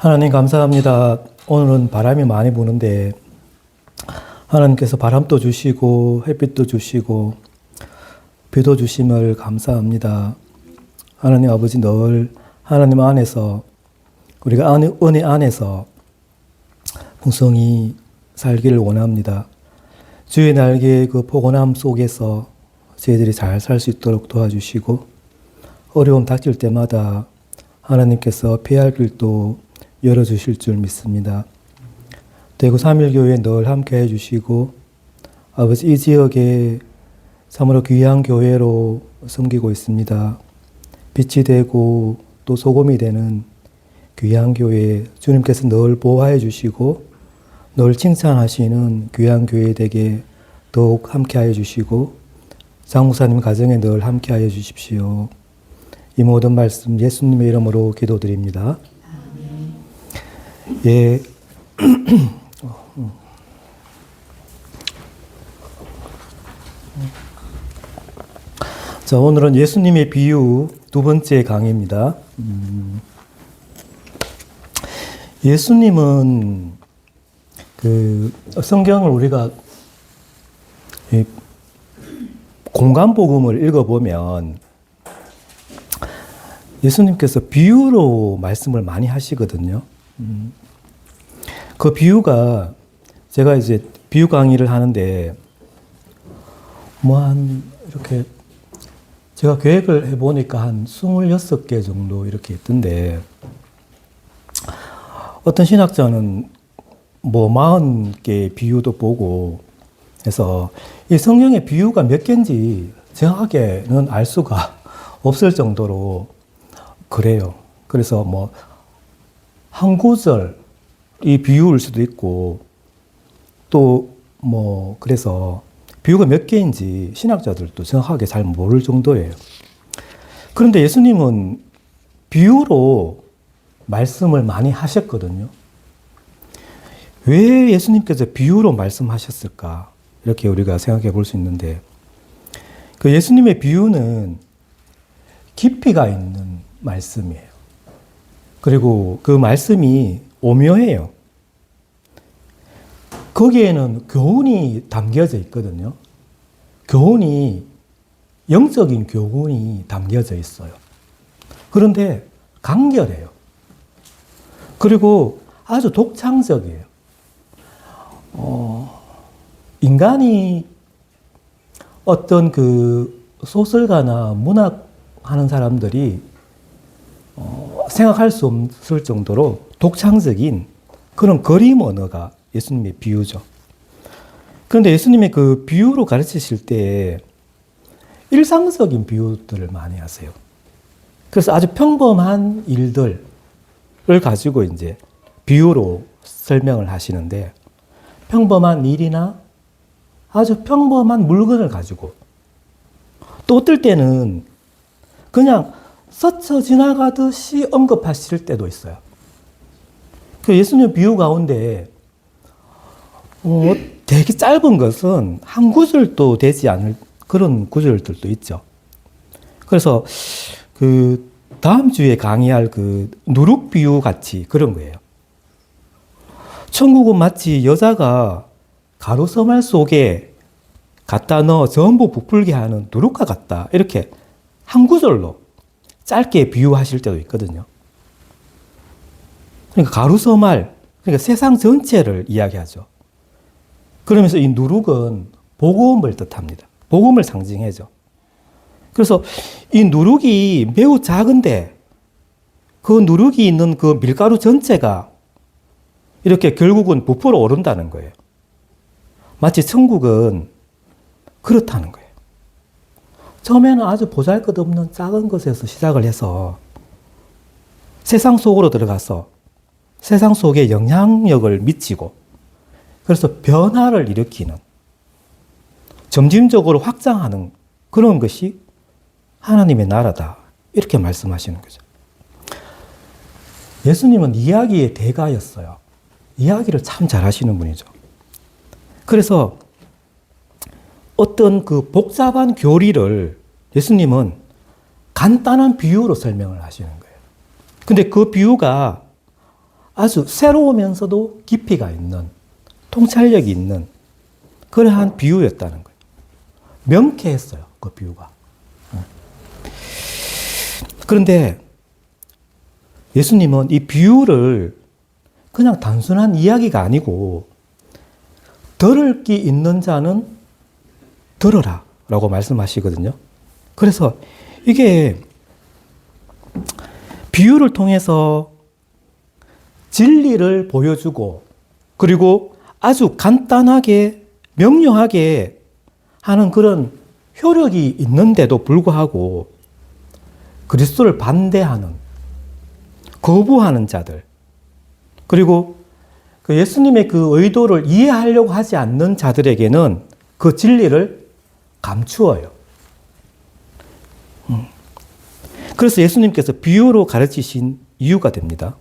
하나님 감사합니다. 오늘은 바람이 많이 부는데 하나님께서 바람도 주시고 햇빛도 주시고 비도 주심을 감사합니다. 하나님 아버지 늘 하나님 안에서 우리가 은혜 안에서 풍성히 살기를 원합니다. 주의 날개의 그 포근함 속에서 저희들이 잘 살 수 있도록 도와주시고 어려움 닥칠 때마다 하나님께서 피할 길도 열어주실 줄 믿습니다. 대구 3.1교회 늘 함께 해주시고 아버지 이 지역에 참으로 귀한 교회로 섬기고 있습니다. 빛이 되고 또 소금이 되는 귀한 교회 주님께서 늘 보호해 주시고 늘 칭찬하시는 귀한 교회 되게 더욱 함께하여 주시고 장목사님 가정에 늘 함께하여 주십시오. 이 모든 말씀 예수님의 이름으로 기도드립니다. 예. 자, 오늘은 예수님의 비유 두 번째 강의입니다. 예수님은 그 성경을 우리가 공간복음을 읽어보면 예수님께서 비유로 말씀을 많이 하시거든요. 그 제가 이제 비유 강의를 하는데 이렇게 제가 계획을 해보니까 한 26개 정도 이렇게 있던데 어떤 신학자는 40개의 비유도 보고 해서 이 성경의 비유가 몇 개인지 정확하게는 알 수가 없을 정도로 그래요. 그래서 한 구절이 비유일 수도 있고 또 그래서 비유가 몇 개인지 신학자들도 정확하게 잘 모를 정도예요. 그런데 예수님은 비유로 말씀을 많이 하셨거든요. 왜 예수님께서 비유로 말씀하셨을까? 이렇게 우리가 생각해 볼 수 있는데 그 예수님의 비유는 깊이가 있는 말씀이에요. 그리고 그 말씀이 오묘해요. 거기에는 교훈이 담겨져 있거든요. 영적인 교훈이 담겨져 있어요. 그런데 간결해요. 그리고 아주 독창적이에요. 인간이 어떤 그 소설가나 문학 하는 사람들이 생각할 수 없을 정도로 독창적인 그런 그림 언어가 예수님의 비유죠. 그런데 예수님의 그 비유로 가르치실 때 일상적인 비유들을 많이 하세요. 그래서 아주 평범한 일들을 가지고 이제 비유로 설명을 하시는데 평범한 일이나 아주 평범한 물건을 가지고 또 어떨 때는 그냥 스쳐 지나가듯이 언급하실 때도 있어요. 그 예수님 비유 가운데 되게 짧은 것은 한 구절도 되지 않을 그런 구절들도 있죠. 그래서 그 다음 주에 강의할 그 누룩 비유 같이 그런 거예요. 천국은 마치 여자가 가루서말 속에 갖다 넣어 전부 부풀게 하는 누룩과 같다. 이렇게 한 구절로 짧게 비유하실 때도 있거든요. 그러니까 가루서말, 그러니까 세상 전체를 이야기하죠. 그러면서 이 누룩은 복음을 뜻합니다. 복음을 상징해죠. 그래서 이 누룩이 매우 작은데 그 누룩이 있는 그 밀가루 전체가 이렇게 결국은 부풀어 오른다는 거예요. 마치 천국은 그렇다는 거예요. 처음에는 아주 보잘것없는 작은 것에서 시작을 해서 세상 속으로 들어가서 세상 속에 영향력을 미치고 그래서 변화를 일으키는 점진적으로 확장하는 그런 것이 하나님의 나라다. 이렇게 말씀하시는 거죠. 예수님은 이야기의 대가였어요. 이야기를 참 잘하시는 분이죠. 그래서 어떤 그 복잡한 교리를 예수님은 간단한 비유로 설명을 하시는 거예요. 근데 그 비유가 아주 새로우면서도 깊이가 있는, 통찰력이 있는 그러한 비유였다는 거예요. 명쾌했어요, 그 비유가. 그런데 예수님은 이 비유를 그냥 단순한 이야기가 아니고 들을 기 있는 자는 들어라 라고 말씀하시거든요. 그래서 이게 비유를 통해서 진리를 보여주고 그리고 아주 간단하게 명료하게 하는 그런 효력이 있는데도 불구하고 그리스도를 반대하는, 거부하는 자들, 그리고 그 예수님의 그 의도를 이해하려고 하지 않는 자들에게는 그 진리를 감추어요. 그래서 예수님께서 비유로 가르치신 이유가 됩니다.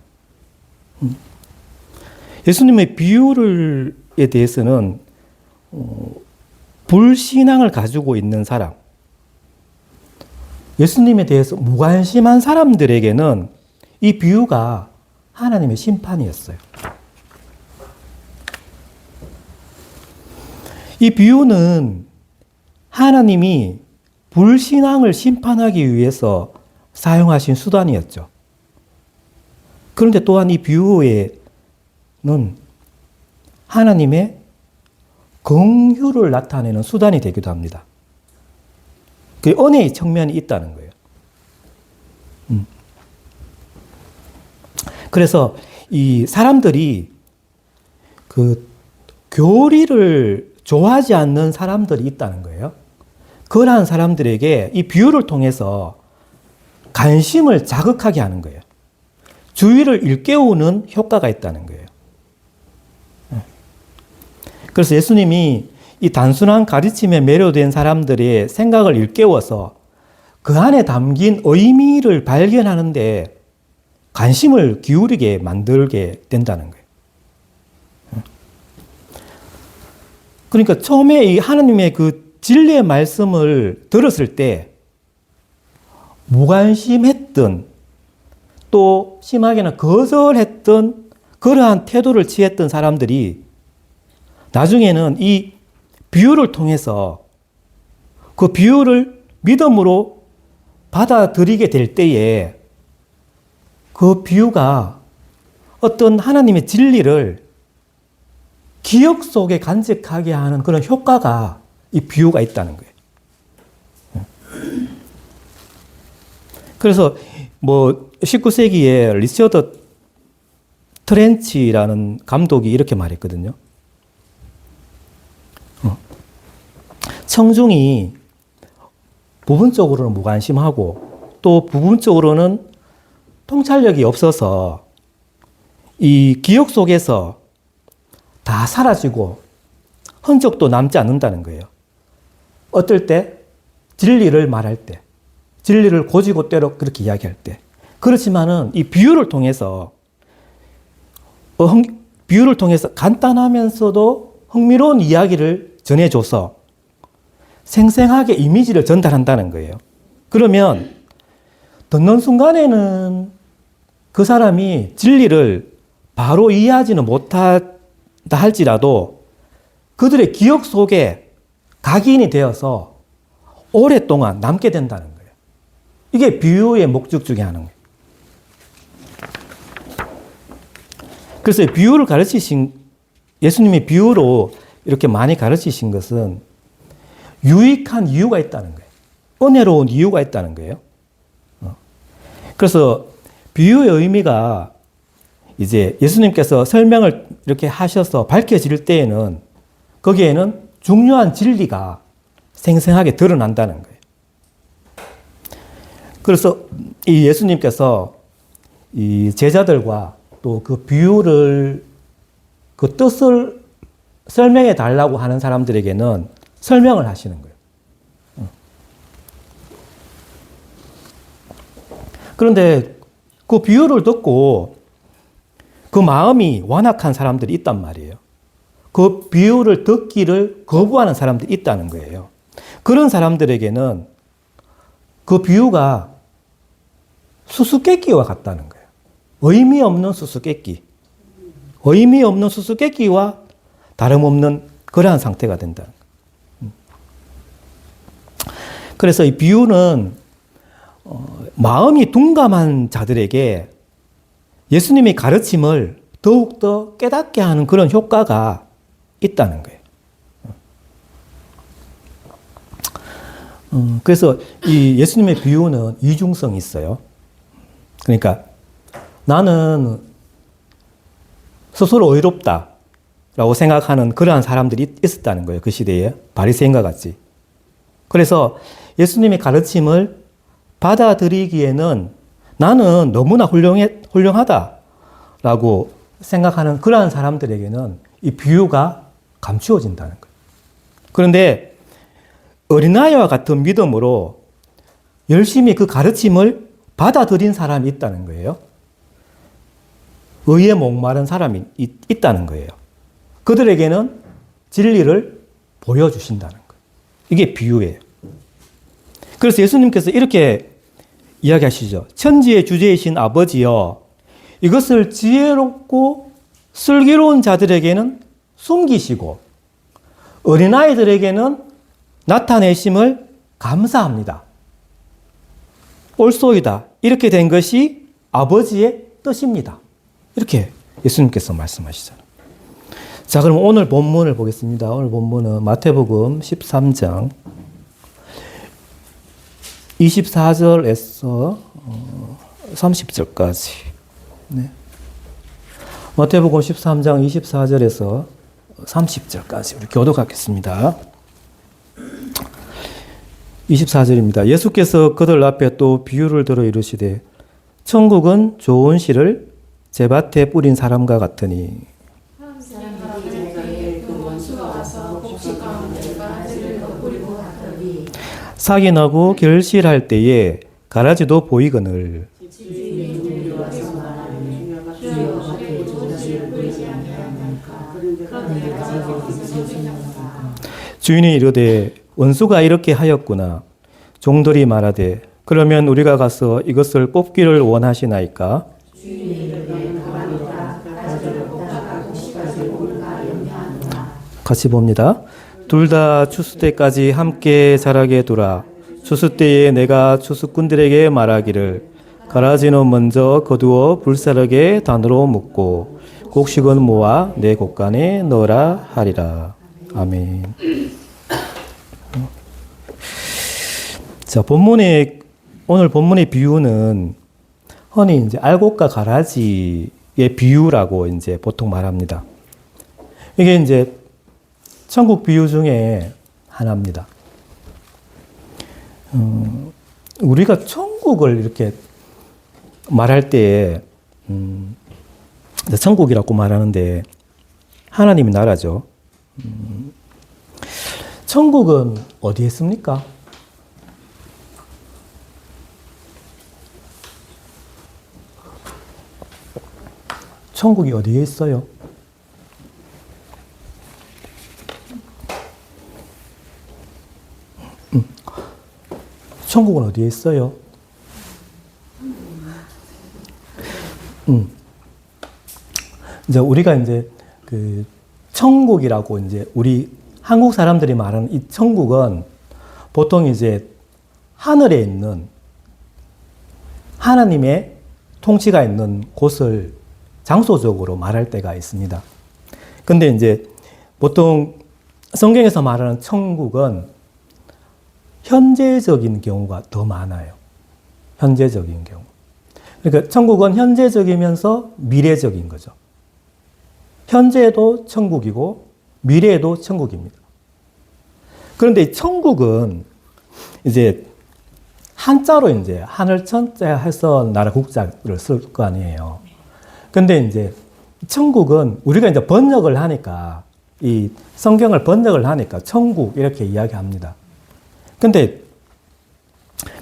예수님의 비유에 대해서는 불신앙을 가지고 있는 사람, 예수님에 대해서 무관심한 사람들에게는 이 비유가 하나님의 심판이었어요. 이 비유는 하나님이 불신앙을 심판하기 위해서 사용하신 수단이었죠. 그런데 또한 이 비유에는 하나님의 긍휼을 나타내는 수단이 되기도 합니다. 그 은혜의 측면이 있다는 거예요. 그래서 이 사람들이 그 교리를 좋아하지 않는 사람들이 있다는 거예요. 그러한 사람들에게 이 비유를 통해서 관심을 자극하게 하는 거예요. 주의를 일깨우는 효과가 있다는 거예요. 그래서 예수님이 이 단순한 가르침에 매료된 사람들의 생각을 일깨워서 그 안에 담긴 의미를 발견하는데 관심을 기울이게 만들게 된다는 거예요. 그러니까 처음에 이 하나님의 그 진리의 말씀을 들었을 때 무관심했던, 또 심하게는 거절했던 그러한 태도를 취했던 사람들이 나중에는 이 비유를 통해서 그 비유를 믿음으로 받아들이게 될 때에 그 비유가 어떤 하나님의 진리를 기억 속에 간직하게 하는 그런 효과가 이 비유가 있다는 거예요. 그래서 뭐 19세기에 리처드 트렌치라는 감독이 이렇게 말했거든요. 청중이 부분적으로는 무관심하고 또 부분적으로는 통찰력이 없어서 이 기억 속에서 다 사라지고 흔적도 남지 않는다는 거예요. 어떨 때? 진리를 말할 때, 진리를 고지고대로 그렇게 이야기할 때. 그렇지만은 이 비유를 통해서 간단하면서도 흥미로운 이야기를 전해줘서 생생하게 이미지를 전달한다는 거예요. 그러면 듣는 순간에는 그 사람이 진리를 바로 이해하지는 못하다 할지라도 그들의 기억 속에 각인이 되어서 오랫동안 남게 된다는 거예요. 이게 비유의 목적 중에 하나인 거예요. 그래서 비유를 예수님이 비유로 이렇게 많이 가르치신 것은 유익한 이유가 있다는 거예요. 은혜로운 이유가 있다는 거예요. 그래서 비유의 의미가 이제 예수님께서 설명을 이렇게 하셔서 밝혀질 때에는 거기에는 중요한 진리가 생생하게 드러난다는 거예요. 그래서 이 예수님께서 이 제자들과 또 그 비유를 그 뜻을 설명해 달라고 하는 사람들에게는 설명을 하시는 거예요. 그런데 그 비유를 듣고 그 마음이 완악한 사람들이 있단 말이에요. 그 비유를 듣기를 거부하는 사람들이 있다는 거예요. 그런 사람들에게는 그 비유가 수수께끼와 같다는 거예요. 의미 없는 수수께끼. 의미 없는 수수께끼와 다름없는 그러한 상태가 된다. 그래서 이 비유는 마음이 둔감한 자들에게 예수님의 가르침을 더욱더 깨닫게 하는 그런 효과가 있다는 거예요. 그래서 이 예수님의 비유는 이중성이 있어요. 그러니까 나는 스스로 의롭다라고 생각하는 그러한 사람들이 있었다는 거예요. 그 시대에 바리새인과 같이. 그래서 예수님의 가르침을 받아들이기에는 나는 너무나 훌륭하다라고 생각하는 그러한 사람들에게는 이 비유가 감추어진다는 거예요. 그런데 어린아이와 같은 믿음으로 열심히 그 가르침을 받아들인 사람이 있다는 거예요. 의에 목마른 사람이 있다는 거예요. 그들에게는 진리를 보여주신다는 거예요. 이게 비유예요. 그래서 예수님께서 이렇게 이야기하시죠. 천지의 주제이신 아버지여, 이것을 지혜롭고 슬기로운 자들에게는 숨기시고 어린아이들에게는 나타내심을 감사합니다. 옳소이다. 이렇게 된 것이 아버지의 뜻입니다. 이렇게 예수님께서 말씀하시잖아요. 자, 그럼 오늘 본문을 보겠습니다. 오늘 본문은 마태복음 13장 24절에서 30절까지. 네. 마태복음 13장 24절에서 30절까지 우리 교독하겠습니다. 24절입니다. 예수께서 그들 앞에 또 비유를 들어 이르시되 천국은 좋은 씨를 제밭에 뿌린 사람과 같으니 삭이 나고 결실할 때에 가라지도 보이거늘 주인이 이르되 원수가 이렇게 하였구나. 종들이 말하되 그러면 우리가 가서 이것을 뽑기를 원하시나이까? 같이 봅니다. 둘 다 추수 때까지 함께 자라게 두라. 추수 때에 내가 추수꾼들에게 말하기를 가라지는 먼저 거두어 불사르게 단으로 묶고 곡식은 모아 내 곡간에 넣으라 하리라. 아멘. 자, 오늘 본문의 비유는 흔히 이제 알곡과 가라지의 비유라고 이제 보통 말합니다. 이게 이제 천국 비유 중에 하나입니다. 우리가 천국을 이렇게 말할 때, 천국이라고 말하는데, 하나님의 나라죠. 천국은 어디에 있습니까? 천국이 어디에 있어요? 천국은 어디에 있어요? 이제 우리가 이제 그 천국이라고 이제 우리 한국 사람들이 말하는 이 천국은 보통 이제 하늘에 있는 하나님의 통치가 있는 곳을 장소적으로 말할 때가 있습니다. 근데 이제 보통 성경에서 말하는 천국은 현재적인 경우가 더 많아요. 현재적인 경우. 그러니까 천국은 현재적이면서 미래적인 거죠. 현재도 천국이고 미래에도 천국입니다. 그런데 천국은 이제 한자로 이제 하늘 천자 해서 나라 국자를 쓸 거 아니에요. 근데 이제 천국은 우리가 이제 번역을 하니까 이 성경을 번역을 하니까 천국 이렇게 이야기합니다. 근데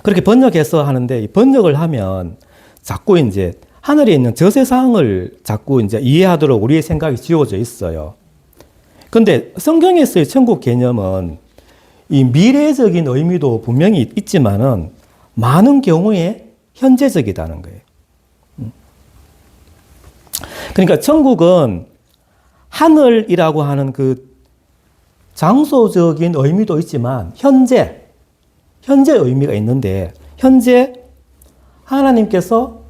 그렇게 번역해서 하는데 이 번역을 하면 자꾸 이제 하늘에 있는 저 세상을 자꾸 이제 이해하도록 우리의 생각이 지워져 있어요. 근데 성경에서의 천국 개념은 이 미래적인 의미도 분명히 있지만은 많은 경우에 현재적이라는 거예요. 그러니까 천국은 하늘이라고 하는 그 장소적인 의미도 있지만 현재 의미가 있는데 현재 하나님께서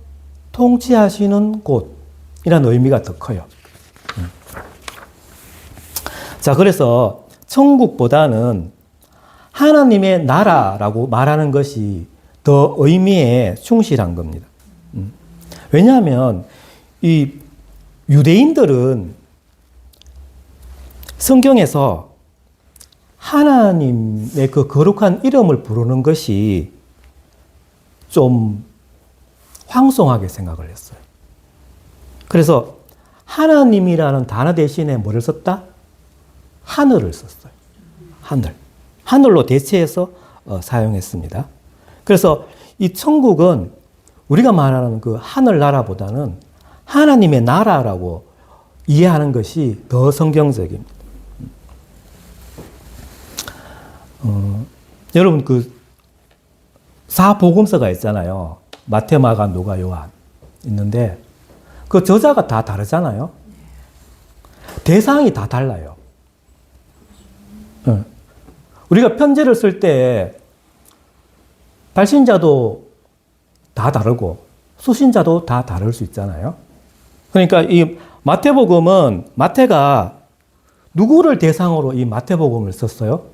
통치하시는 곳이라는 의미가 더 커요. 자, 그래서 천국보다는 하나님의 나라라고 말하는 것이 더 의미에 충실한 겁니다. 왜냐하면 이 유대인들은 성경에서 하나님의 그 거룩한 이름을 부르는 것이 좀 황송하게 생각을 했어요. 그래서 하나님이라는 단어 대신에 뭐를 썼다? 하늘을 썼어요. 하늘로 대체해서 사용했습니다. 그래서 이 천국은 우리가 말하는 그 하늘나라보다는 하나님의 나라라고 이해하는 것이 더 성경적입니다. 여러분 그 사복음서가 있잖아요. 마태, 마가, 누가, 요한 있는데 그 저자가 다 다르잖아요. 대상이 다 달라요. 우리가 편지를 쓸 때 발신자도 다 다르고 수신자도 다 다를 수 있잖아요. 그러니까 이 마태복음은 마태가 누구를 대상으로 이 마태복음을 썼어요?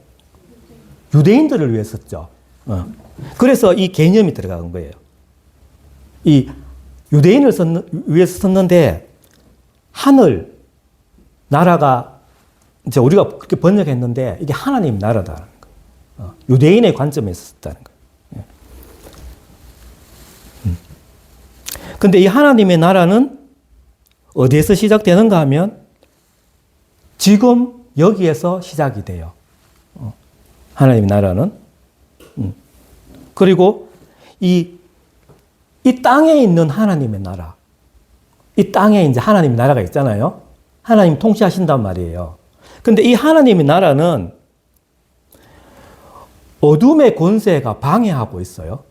유대인들을 위해 썼죠. 그래서 이 개념이 들어간 거예요. 이 유대인을 위해서 썼는데 하늘 나라가 이제 우리가 그렇게 번역했는데 이게 하나님 나라다라는 거예요. 유대인의 관점에서 썼다는 거예요. 근데 이 하나님의 나라는 어디에서 시작되는가 하면 지금 여기에서 시작이 돼요. 하나님의 나라는. 그리고 이 땅에 있는 하나님의 나라. 이 땅에 이제 하나님의 나라가 있잖아요. 하나님 통치하신단 말이에요. 근데 이 하나님의 나라는 어둠의 권세가 방해하고 있어요.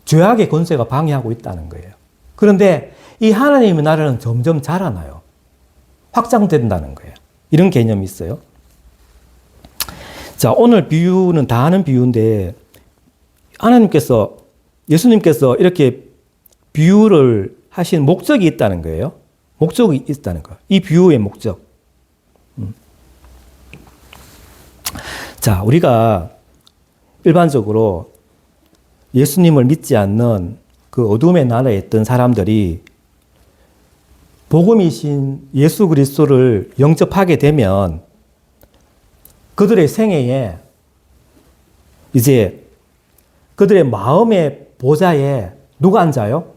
죄악의 권세가 방해하고 있다는 거예요. 그런데 이 하나님의 나라는 점점 자라나요. 확장된다는 거예요. 이런 개념이 있어요. 자, 오늘 비유는 다 아는 비유인데 예수님께서 이렇게 비유를 하신 목적이 있다는 거예요. 목적이 있다는 거예요. 이 비유의 목적. 자, 우리가 일반적으로 예수님을 믿지 않는 그 어둠의 나라에 있던 사람들이 복음이신 예수 그리스도를 영접하게 되면 그들의 생애에 이제 그들의 마음의 보좌에 누가 앉아요?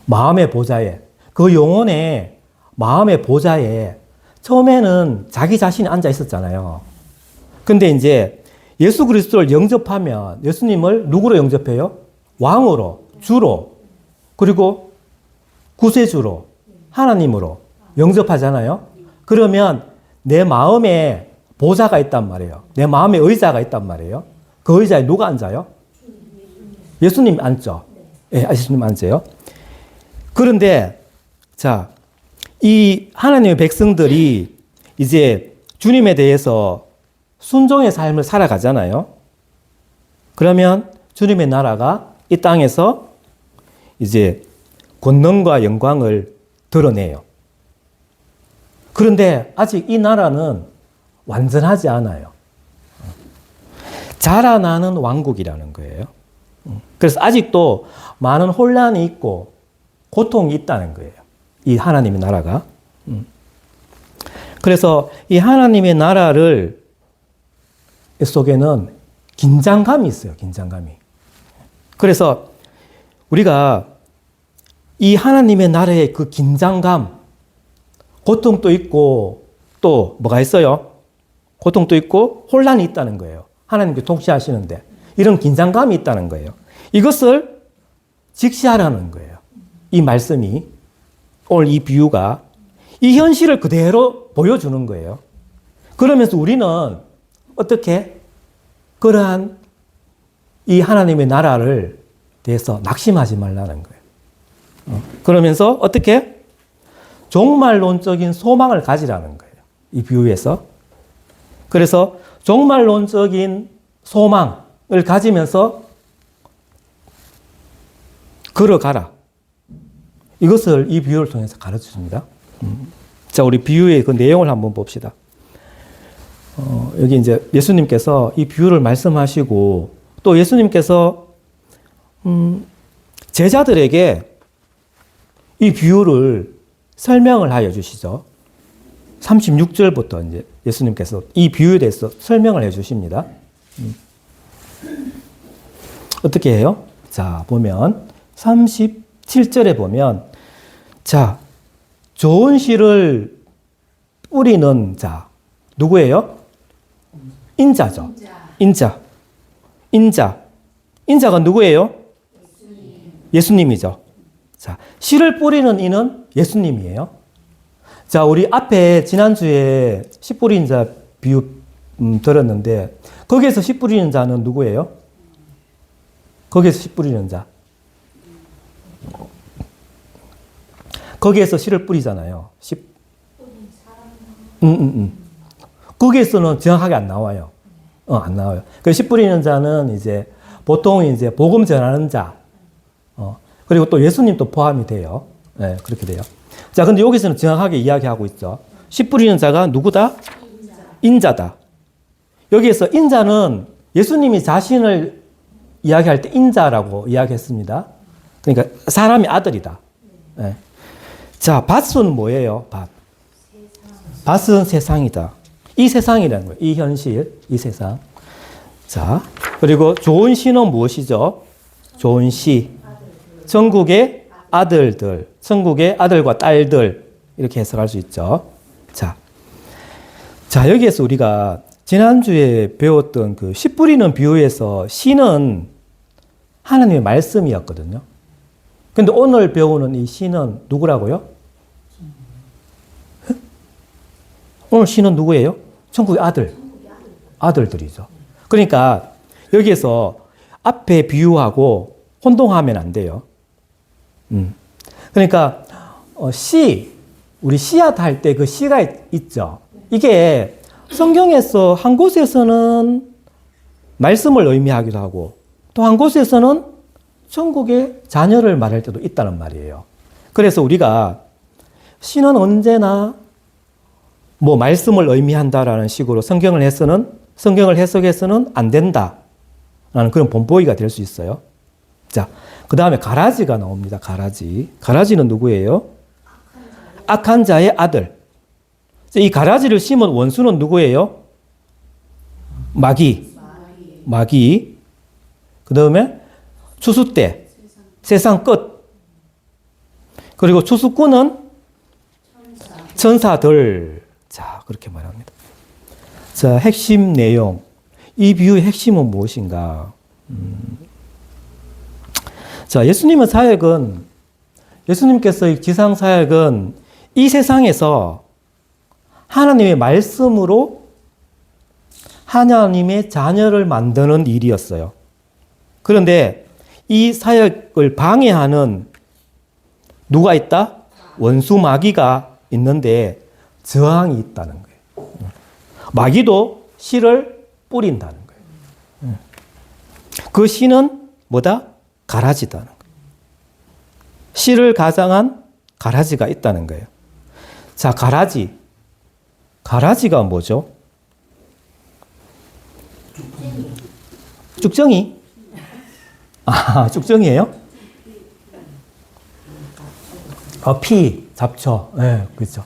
마음의 보좌에, 그 영혼의 마음의 보좌에 처음에는 자기 자신이 앉아 있었잖아요. 근데 이제 예수 그리스도를 영접하면 예수님을 누구로 영접해요? 왕으로, 주로, 그리고 구세주로, 하나님으로 영접하잖아요. 그러면 내 마음에 보좌가 있단 말이에요. 내 마음에 의자가 있단 말이에요. 그 의자에 누가 앉아요? 예수님 앉죠. 예, 예수님 앉아요. 그런데 자, 이 하나님의 백성들이 이제 주님에 대해서 순종의 삶을 살아가잖아요. 그러면 주님의 나라가 이 땅에서 이제 권능과 영광을 드러내요. 그런데 아직 이 나라는 완전하지 않아요. 자라나는 왕국이라는 거예요. 그래서 아직도 많은 혼란이 있고 고통이 있다는 거예요. 이 하나님의 나라가. 그래서 이 하나님의 나라를 속에는 긴장감이 있어요. 긴장감이. 그래서 우리가 이 하나님의 나라의 그 긴장감, 고통도 있고 또 뭐가 있어요? 고통도 있고 혼란이 있다는 거예요. 하나님께 통치하시는데 이런 긴장감이 있다는 거예요. 이것을 직시하라는 거예요. 이 말씀이, 오늘 이 비유가 이 현실을 그대로 보여주는 거예요. 그러면서 우리는 어떻게 그러한 이 하나님의 나라를 대해서 낙심하지 말라는 거예요. 그러면서 어떻게 종말론적인 소망을 가지라는 거예요. 이 비유에서. 그래서 종말론적인 소망을 가지면서 걸어가라. 이것을 이 비유를 통해서 가르쳐 줍니다. 자, 우리 비유의 그 내용을 한번 봅시다. 여기 이제 예수님께서 이 비유를 말씀하시고 또 예수님께서 제자들에게 이 비유를 설명을 하여 주시죠. 36절부터 이제 예수님께서 이 비유에 대해서 설명을 해 주십니다. 어떻게 해요? 자, 보면 37절에 보면 자, 좋은 씨를 뿌리는 자 누구예요? 인자죠. 인자가 누구예요? 예수님이죠. 자, 씨를 뿌리는 이는 예수님이에요. 자, 우리 앞에 지난주에 씨 뿌리는 자 비유 들었는데 거기에서 씨 뿌리는 자는 누구예요? 거기에서 씨 뿌리는 자. 거기에서 씨를 뿌리잖아요. 씨. 거기에서는 정확하게 안 나와요. 안 나와요. 그 씨 뿌리는 자는 이제 보통 이제 복음 전하는 자. 그리고 또 예수님도 포함이 돼요. 네, 그렇게 돼요. 자, 근데 여기서는 정확하게 이야기하고 있죠. 씨 뿌리는 자가 누구다? 인자다. 여기에서 인자는 예수님이 자신을 이야기할 때 인자라고 이야기했습니다. 그러니까 사람의 아들이다. 네. 자, 밭은 뭐예요? 밭은 세상이다. 이 세상이라는 거예요. 이 현실, 이 세상. 자, 그리고 좋은 씨는 무엇이죠? 좋은 씨. 천국의 아들들, 천국의 아들과 딸들 이렇게 해석할 수 있죠. 자, 여기에서 우리가 지난주에 배웠던 그 씨 뿌리는 비유에서 씨는 하나님의 말씀이었거든요. 근데 오늘 배우는 이 씨는 누구라고요? 오늘 씨는 누구예요? 천국의 아들들이죠. 그러니까 여기에서 앞에 비유하고 혼동하면 안 돼요. 그러니까 우리 씨앗 할 때 그 씨가 있죠. 이게 성경에서 한 곳에서는 말씀을 의미하기도 하고 또 한 곳에서는 천국의 자녀를 말할 때도 있다는 말이에요. 그래서 우리가 씨는 언제나 뭐 말씀을 의미한다라는 식으로 성경을 해석해서는 안 된다라는 그런 본보기가 될 수 있어요. 자, 그 다음에 가라지가 나옵니다. 가라지는 누구예요? 악한 자의 아들. 이 가라지를 심은 원수는 누구예요? 마귀. 그 다음에 추수때, 세상 끝. 그리고 추수꾼은 천사들. 자, 그렇게 말합니다. 자, 핵심 내용. 이 비유의 핵심은 무엇인가? 자, 예수님께서의 지상 사역은 이 세상에서 하나님의 말씀으로 하나님의 자녀를 만드는 일이었어요. 그런데 이 사역을 방해하는 누가 있다? 원수 마귀가 있는데 저항이 있다는 거예요. 마귀도 씨를 뿌린다는 거예요. 그 씨는 뭐다? 가라지다는 거예요. 씨를 가장한 가라지가 있다는 거예요. 자, 가라지가 뭐죠? 쭉정이? 쭉정이에요? 피, 잡초. 네, 그렇죠.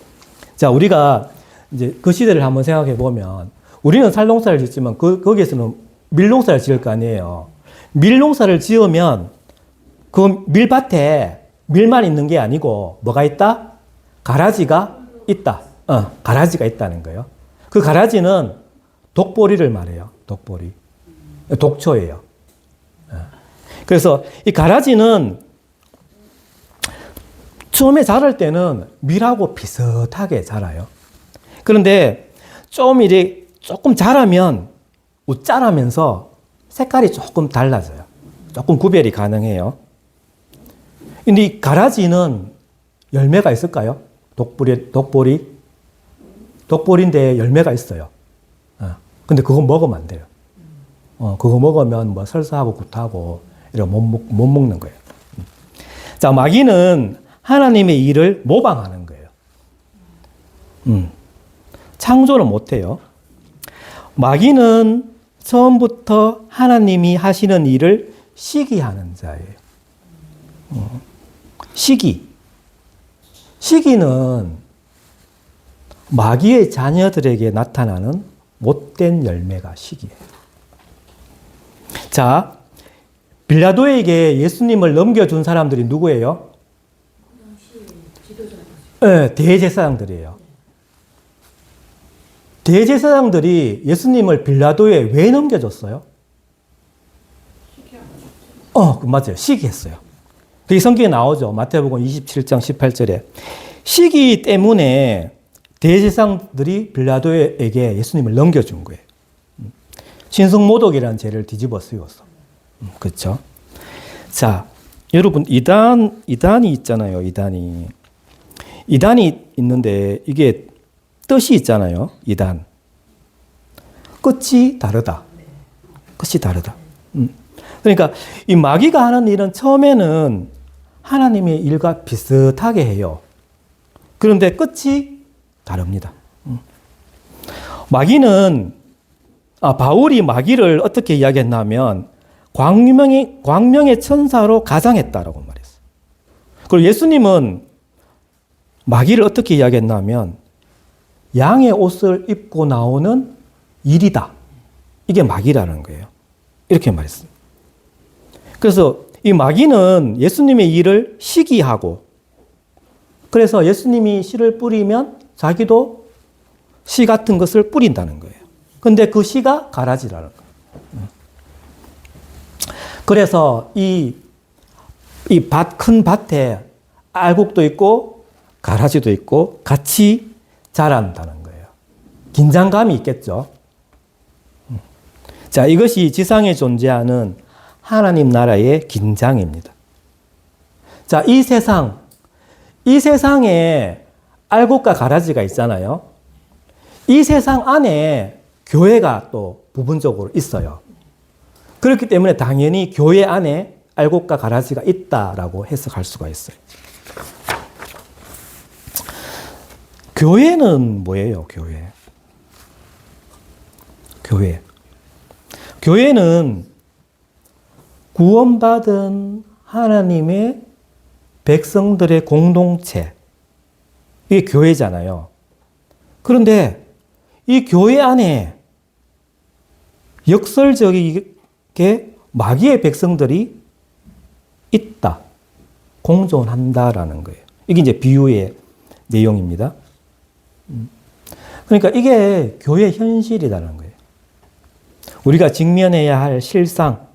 자, 우리가 이제 그 시대를 한번 생각해 보면 우리는 쌀농사를 짓지만 거기에서는 밀농사를 지을 거 아니에요. 밀농사를 지으면 그 밀밭에 밀만 있는 게 아니고 뭐가 있다? 가라지가 있다. 가라지가 있다는 거예요. 그 가라지는 독보리를 말해요. 독보리. 독초예요. 그래서 이 가라지는 처음에 자랄 때는 밀하고 비슷하게 자라요. 그런데 조금 자라면 웃자라면서 색깔이 조금 달라져요. 조금 구별이 가능해요. 근데 이 가라지는 열매가 있을까요? 독보리인데 열매가 있어요. 근데 그거 먹으면 안 돼요. 그거 먹으면 뭐 설사하고 구토하고 이런 못 먹는 거예요. 자, 마귀는 하나님의 일을 모방하는 거예요. 창조는 못 해요. 마귀는 처음부터 하나님이 하시는 일을 시기하는 자예요. 시기는 마귀의 자녀들에게 나타나는 못된 열매가 시기예요. 자, 빌라도에게 예수님을 넘겨준 사람들이 누구예요? 네, 대제사장들이에요. 대제사장들이 예수님을 빌라도에 왜 넘겨줬어요? 맞아요. 시기했어요. 그게 성경에 나오죠. 마태복음 27장 18절에. 시기 때문에 대제사장들이 빌라도에게 예수님을 넘겨준 거예요. 신성모독이라는 죄를 뒤집어 쓰였어. 그렇죠? 자, 여러분 이단이 있잖아요. 이단이 있는데 이게 뜻이 있잖아요. 이단. 끝이 다르다. 그러니까 이 마귀가 하는 일은 처음에는 하나님의 일과 비슷하게 해요. 그런데 끝이 다릅니다. 바울이 마귀를 어떻게 이야기했냐면 광명의 천사로 가장했다라고 말했어요. 그리고 예수님은 마귀를 어떻게 이야기했냐면 양의 옷을 입고 나오는 일이다. 이게 마귀라는 거예요. 이렇게 말했습니다. 그래서 이 마귀는 예수님의 일을 시기하고, 그래서 예수님이 씨를 뿌리면 자기도 씨 같은 것을 뿌린다는 거예요. 근데 그 씨가 가라지라는 거예요. 그래서 큰 밭에 알곡도 있고 가라지도 있고 같이 자란다는 거예요. 긴장감이 있겠죠. 자, 이것이 지상에 존재하는 하나님 나라의 긴장입니다. 자, 이 세상에 알곡과 가라지가 있잖아요. 이 세상 안에 교회가 또 부분적으로 있어요. 그렇기 때문에 당연히 교회 안에 알곡과 가라지가 있다라고 해석할 수가 있어요. 교회는 뭐예요, 교회는 구원받은 하나님의 백성들의 공동체. 이게 교회잖아요. 그런데 이 교회 안에 역설적이게 마귀의 백성들이 있다. 공존한다라는 거예요. 이게 이제 비유의 내용입니다. 그러니까 이게 교회 현실이라는 거예요. 우리가 직면해야 할 실상.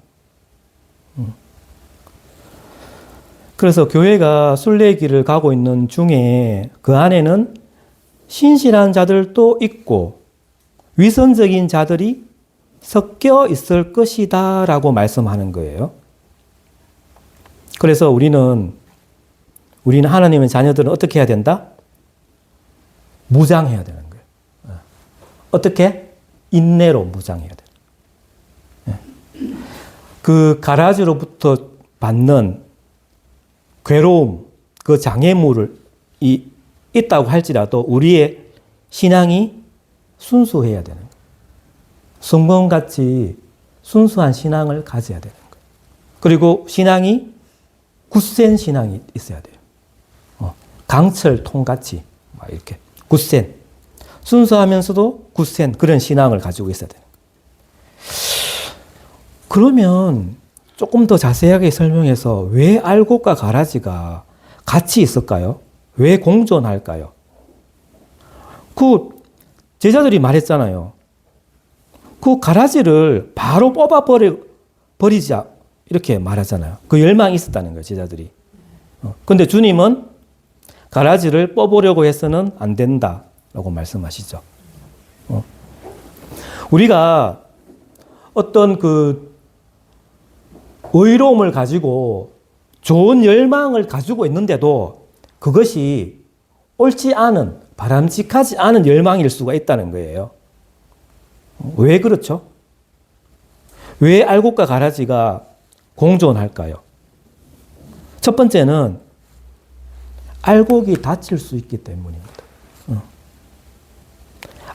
그래서 교회가 순례길을 가고 있는 중에 그 안에는 신실한 자들도 있고 위선적인 자들이 섞여 있을 것이다 라고 말씀하는 거예요. 그래서 우리는 하나님의 자녀들은 어떻게 해야 된다? 무장해야 되는 거예요. 어떻게? 인내로 무장해야 돼요. 그 가라지로부터 받는 괴로움, 그 장애물이 있다고 할지라도 우리의 신앙이 순수해야 되는 거예요. 성경같이 순수한 신앙을 가져야 되는 거예요. 그리고 신앙이 굳센 신앙이 있어야 돼요. 강철통같이 막 이렇게 굳센, 순수하면서도 굳센 그런 신앙을 가지고 있어야 돼요. 그러면 조금 더 자세하게 설명해서 왜 알곡과 가라지가 같이 있을까요? 왜 공존할까요? 그 제자들이 말했잖아요. 그 가라지를 바로 버리자 이렇게 말하잖아요. 그 열망이 있었다는 거예요, 제자들이. 근데 주님은 가라지를 뽑으려고 해서는 안 된다라고 말씀하시죠. 우리가 어떤 그 의로움을 가지고 좋은 열망을 가지고 있는데도 그것이 옳지 않은, 바람직하지 않은 열망일 수가 있다는 거예요. 왜 그렇죠? 왜 알곡과 가라지가 공존할까요? 첫 번째는 알곡이 다칠 수 있기 때문입니다.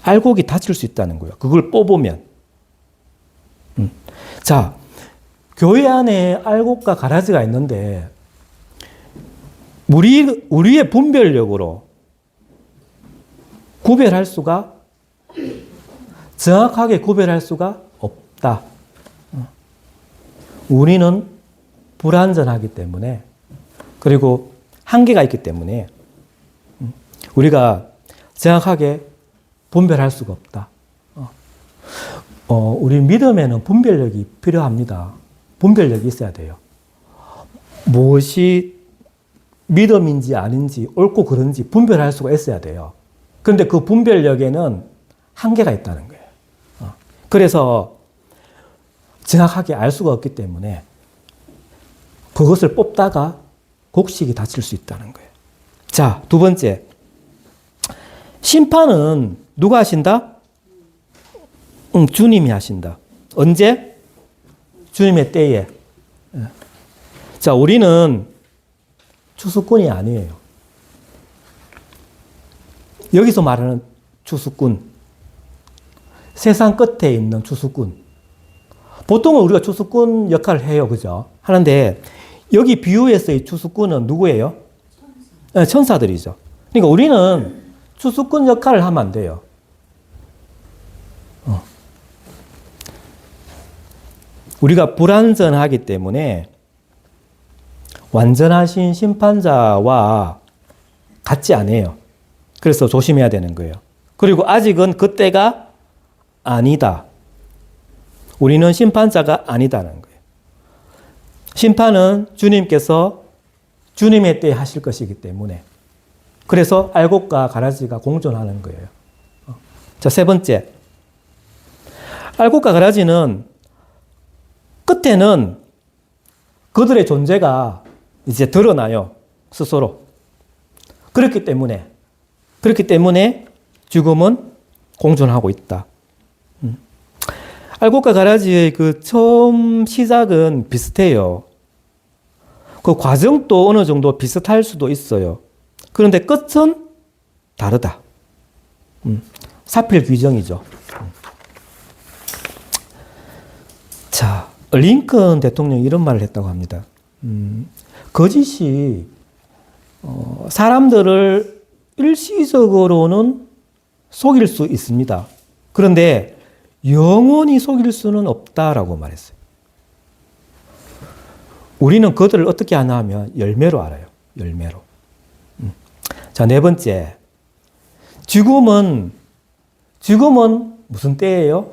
알곡이 다칠 수 있다는 거예요. 그걸 뽑으면. 자, 교회 안에 알곡과 가라지가 있는데 우리의 분별력으로 구별할 수가, 정확하게 구별할 수가 없다. 우리는 불완전하기 때문에, 그리고 한계가 있기 때문에 우리가 정확하게 분별할 수가 없다. 우리 믿음에는 분별력이 필요합니다. 분별력이 있어야 돼요. 무엇이 믿음인지 아닌지, 옳고 그른지 분별할 수가 있어야 돼요. 그런데 그 분별력에는 한계가 있다는 거예요. 그래서 정확하게 알 수가 없기 때문에 그것을 뽑다가 곡식이 다칠 수 있다는 거예요. 자, 두 번째. 심판은 누가 하신다? 주님이 하신다. 언제? 주님의 때에. 자, 우리는 추수꾼이 아니에요. 여기서 말하는 추수꾼, 세상 끝에 있는 추수꾼. 보통은 우리가 추수꾼 역할을 해요. 그죠? 하는데, 여기 비유에서의 추수꾼은 누구예요? 천사들이죠. 그러니까 우리는 추수꾼 역할을 하면 안 돼요. 우리가 불완전하기 때문에 완전하신 심판자와 같지 않아요. 그래서 조심해야 되는 거예요. 그리고 아직은 그때가 아니다. 우리는 심판자가 아니다는 거예요. 심판은 주님께서 주님의 때에 하실 것이기 때문에, 그래서 알곡과 가라지가 공존하는 거예요. 자, 세 번째. 알곡과 가라지는 끝에는 그들의 존재가 이제 드러나요. 스스로. 그렇기 때문에 죽음은 공존하고 있다. 알곡과 가라지의 그 처음 시작은 비슷해요. 그 과정도 어느 정도 비슷할 수도 있어요. 그런데 끝은 다르다. 사필 규정이죠. 자, 링컨 대통령이 이런 말을 했다고 합니다. 거짓이 사람들을 일시적으로는 속일 수 있습니다. 그런데 영원히 속일 수는 없다라고 말했어요. 우리는 그들을 어떻게 하나 하면 열매로 알아요. 열매로. 자, 네 번째. 죽음은 무슨 때예요?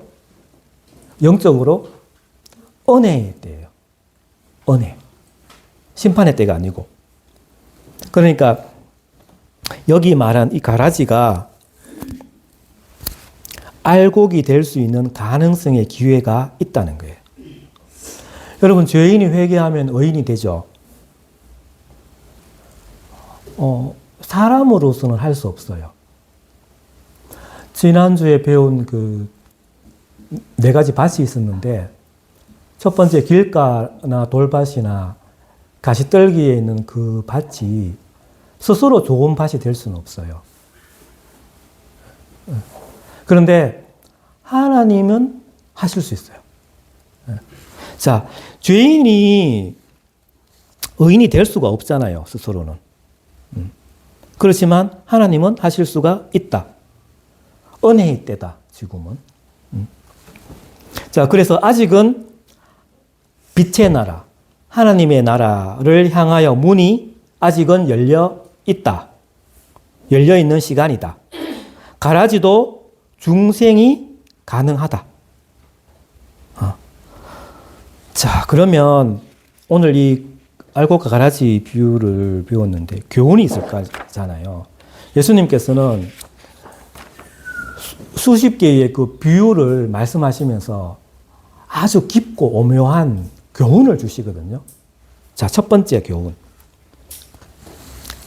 영적으로 은혜의 때예요. 은혜. 심판의 때가 아니고. 그러니까 여기 말한 이 가라지가 알곡이 될 수 있는 가능성의 기회가 있다는 거예요. 여러분, 죄인이 회개하면 의인이 되죠. 사람으로서는 할 수 없어요. 지난주에 배운 그 네 가지 밭이 있었는데, 첫 번째 길가나 돌밭이나 가시떨기에 있는 그 밭이 스스로 좋은 밭이 될 수는 없어요. 그런데 하나님은 하실 수 있어요. 자, 죄인이 의인이 될 수가 없잖아요, 스스로는. 그렇지만 하나님은 하실 수가 있다. 은혜의 때다, 지금은. 자, 그래서 아직은 빛의 나라, 하나님의 나라를 향하여 문이 아직은 열려 있다. 열려 있는 시간이다. 가라지도 중생이 가능하다. 자, 그러면 오늘 이 알곡과 가라지 비유를 배웠는데 교훈이 있을 거잖아요. 예수님께서는 수십 개의 그 비유를 말씀하시면서 아주 깊고 오묘한 교훈을 주시거든요. 자, 첫 번째 교훈.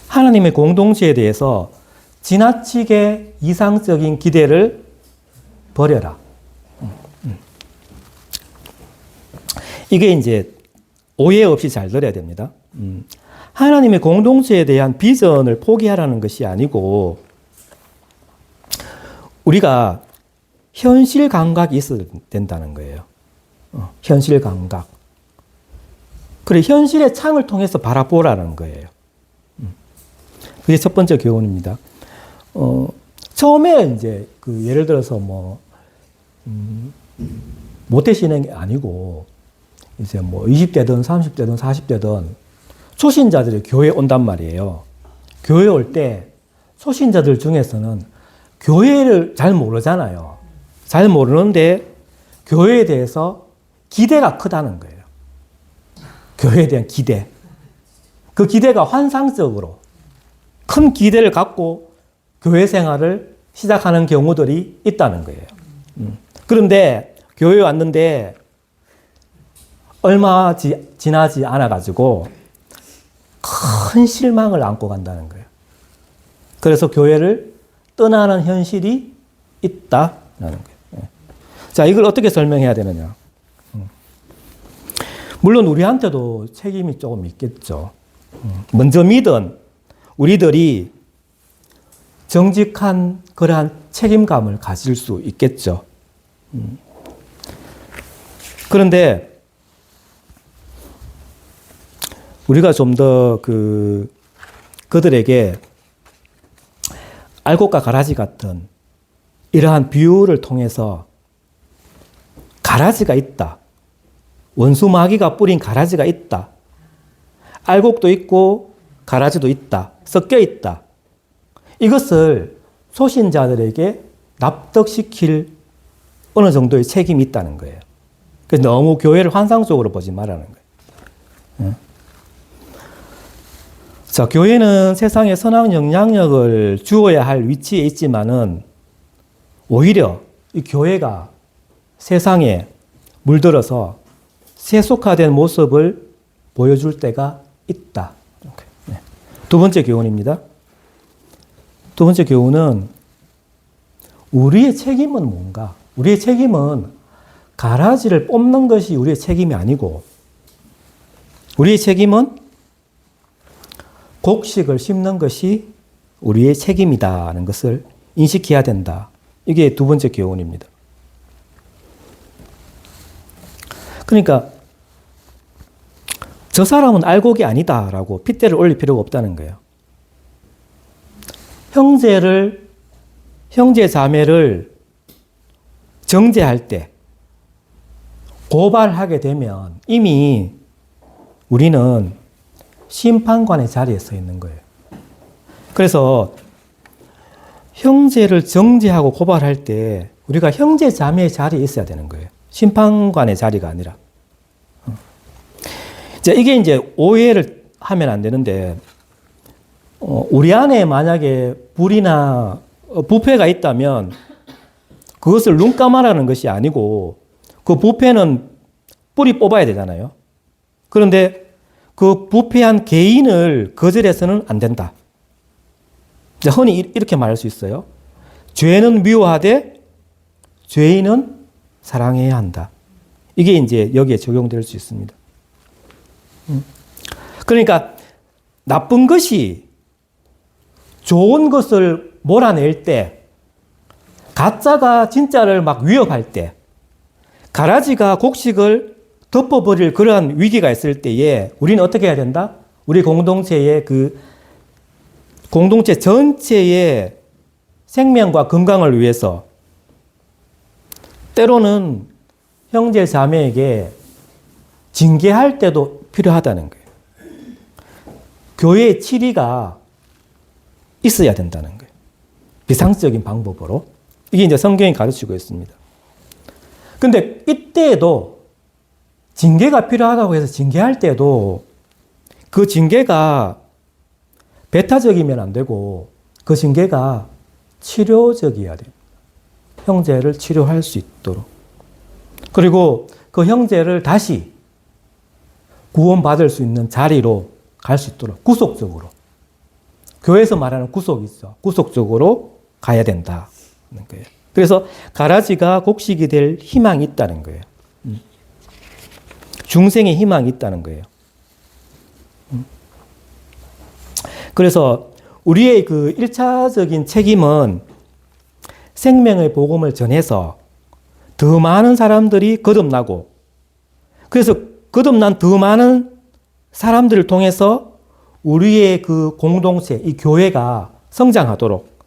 하나님의 공동체에 대해서 지나치게 이상적인 기대를 버려라. 이게 이제 오해 없이 잘 들어야 됩니다. 하나님의 공동체에 대한 비전을 포기하라는 것이 아니고 우리가 현실 감각이 있어야 된다는 거예요. 현실 감각. 그래, 현실의 창을 통해서 바라보라는 거예요. 그게 첫 번째 교훈입니다. 처음에 이제 예를 들어서 모태신앙이 아니고 이제 20대든 30대든 40대든 초신자들이 교회에 온단 말이에요. 교회에 올 때 초신자들 중에서는 교회를 잘 모르잖아요. 잘 모르는데 교회에 대해서 기대가 크다는 거예요. 교회에 대한 기대. 그 기대가 환상적으로 큰 기대를 갖고 교회 생활을 시작하는 경우들이 있다는 거예요. 그런데 교회에 왔는데 얼마 지나지 않아가지고 큰 실망을 안고 간다는 거예요. 그래서 교회를 떠나는 현실이 있다라는 거예요. 자, 이걸 어떻게 설명해야 되느냐. 물론 우리한테도 책임이 조금 있겠죠. 먼저 믿은 우리들이 정직한 그러한 책임감을 가질 수 있겠죠. 그런데 우리가 좀 더 그들에게 알곡과 가라지 같은 이러한 비유를 통해서 가라지가 있다. 원수 마귀가 뿌린 가라지가 있다. 알곡도 있고 가라지도 있다. 섞여 있다. 이것을 소신자들에게 납득시킬 어느 정도의 책임이 있다는 거예요. 그래서 너무 교회를 환상적으로 보지 말라는 거예요. 자, 교회는 세상에 선한 영향력을 주어야 할 위치에 있지만은 오히려 이 교회가 세상에 물들어서 세속화된 모습을 보여줄 때가 있다. 두 번째 교훈입니다. 두 번째 교훈은 우리의 책임은 뭔가? 우리의 책임은 가라지를 뽑는 것이 우리의 책임이 아니고 우리의 책임은 곡식을 심는 것이 우리의 책임이다라는 것을 인식해야 된다. 이게 두 번째 교훈입니다. 그러니까 저 사람은 알곡이 아니다라고 핏대를 올릴 필요가 없다는 거예요. 형제 자매를 정죄할 때 고발하게 되면 이미 우리는 심판관의 자리에 서 있는 거예요. 그래서 형제를 정죄하고 고발할 때 우리가 형제 자매의 자리에 있어야 되는 거예요. 심판관의 자리가 아니라. 이게 이제 오해를 하면 안 되는데, 우리 안에 만약에 불이나 부패가 있다면 그것을 눈 감아라는 것이 아니고 그 부패는 뿌리 뽑아야 되잖아요. 그런데 그 부패한 개인을 거절해서는 안 된다. 흔히 이렇게 말할 수 있어요. 죄는 미워하되 죄인은 사랑해야 한다. 이게 이제 여기에 적용될 수 있습니다. 그러니까 나쁜 것이 좋은 것을 몰아낼 때, 가짜가 진짜를 막 위협할 때, 가라지가 곡식을 덮어버릴 그러한 위기가 있을 때에 우리는 어떻게 해야 된다? 우리 공동체의 공동체 전체의 생명과 건강을 위해서 때로는 형제 자매에게 징계할 때도 필요하다는 거예요. 교회의 치리가 있어야 된다는 거예요. 비상적인 방법으로. 이게 이제 성경이 가르치고 있습니다. 근데 이때에도 징계가 필요하다고 해서 징계할 때도 그 징계가 배타적이면 안 되고 그 징계가 치료적이어야 됩니다. 형제를 치료할 수 있도록. 그리고 그 형제를 다시 구원받을 수 있는 자리로 갈 수 있도록 구속적으로. 교회에서 말하는 구속이 있어. 구속적으로 가야 된다는 거예요. 그래서 가라지가 곡식이 될 희망이 있다는 거예요. 중생의 희망이 있다는 거예요. 그래서 우리의 그 1차적인 책임은 생명의 복음을 전해서 더 많은 사람들이 거듭나고, 그래서 거듭난 더 많은 사람들을 통해서 우리의 그 공동체, 이 교회가 성장하도록,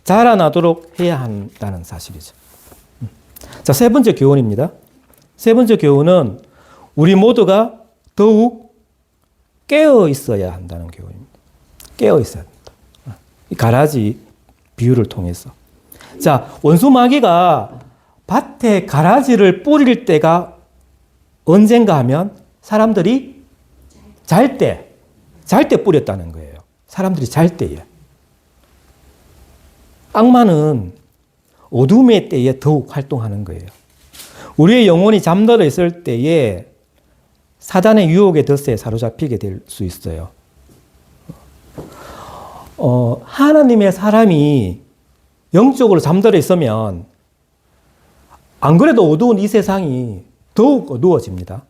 자라나도록 해야 한다는 사실이죠. 자, 세 번째 교훈입니다. 세 번째 교훈은 우리 모두가 더욱 깨어 있어야 한다는 교훈입니다. 깨어 있어야 합니다. 이 가라지 비유를 통해서. 자, 원수마귀가 밭에 가라지를 뿌릴 때가 언젠가 하면 사람들이 잘 때 뿌렸다는 거예요. 사람들이 잘 때에. 악마는 어둠의 때에 더욱 활동하는 거예요. 우리의 영혼이 잠들어 있을 때에 사단의 유혹의 덫에 사로잡히게 될 수 있어요. 하나님의 사람이 영적으로 잠들어 있으면 안 그래도 어두운 이 세상이 더욱 어두워집니다.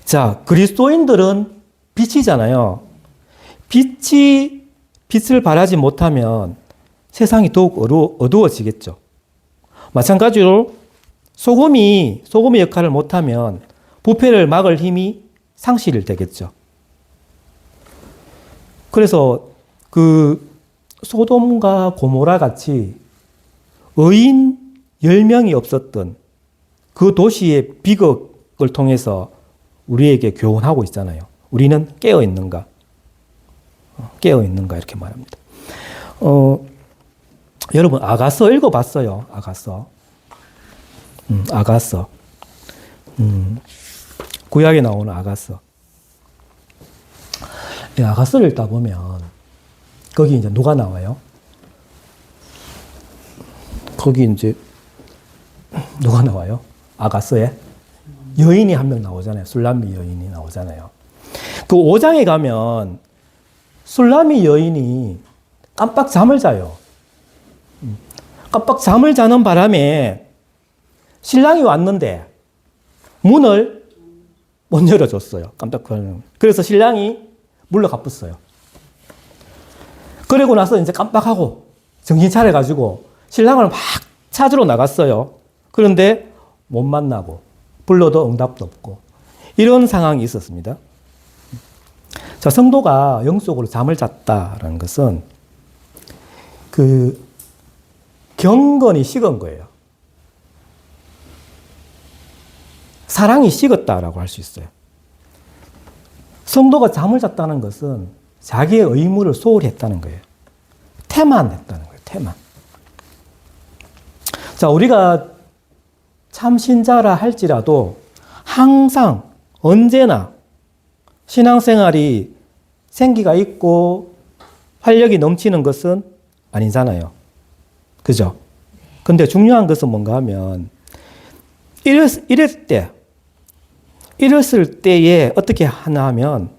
자, 그리스도인들은 빛이잖아요. 빛을 발하지 못하면 세상이 더욱 어두워지겠죠. 마찬가지로 소금의 역할을 못하면 부패를 막을 힘이 상실되겠죠. 그래서 그 소돔과 고모라 같이 의인 10명이 없었던 그 도시의 비극을 통해서 우리에게 교훈하고 있잖아요. 우리는 깨어 있는가? 깨어 있는가? 이렇게 말합니다. 여러분, 아가서 읽어봤어요? 아가서. 아가서. 구약에 나오는 아가서. 이 아가서를 읽다 보면 거기 이제 누가 나와요? 거기 이제 누가 나와요? 아가서에 여인이 한 명 나오잖아요. 술람미 여인이 나오잖아요. 그 5장에 가면 술람미 여인이 깜빡 잠을 자요. 깜빡 잠을 자는 바람에 신랑이 왔는데 문을 못 열어줬어요. 깜빡 거리는. 그래서 신랑이 물러가봤어요. 그러고 나서 이제 깜빡하고 정신 차려가지고 신랑을 막 찾으러 나갔어요. 그런데 못 만나고 불러도 응답도 없고 이런 상황이 있었습니다. 자, 성도가 영적으로 잠을 잤다라는 것은 그 경건이 식은 거예요. 사랑이 식었다라고 할 수 있어요. 성도가 잠을 잤다는 것은 자기의 의무를 소홀히 했다는 거예요. 태만했다는 거예요. 태만. 자, 우리가 참 신자라 할지라도 항상 언제나 신앙생활이 생기가 있고 활력이 넘치는 것은 아니잖아요. 그죠? 근데 중요한 것은 뭔가 하면 이랬을 때에 어떻게 하나 하면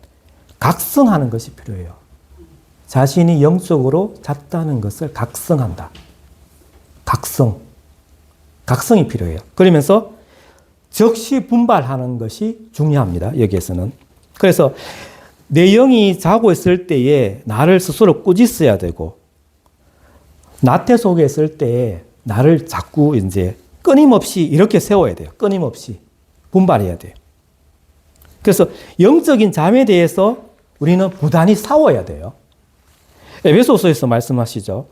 각성하는 것이 필요해요. 자신이 영적으로 잤다는 것을 각성한다. 각성이 필요해요. 그러면서 즉시 분발하는 것이 중요합니다. 여기에서는. 그래서 내 영이 자고 있을 때에 나를 스스로 꾸짖어야 되고, 나태 속에 있을 때에 나를 자꾸 이제 끊임없이 이렇게 세워야 돼요. 끊임없이 분발해야 돼요. 그래서 영적인 잠에 대해서 우리는 부단히 싸워야 돼요. 에베소서에서 말씀하시죠.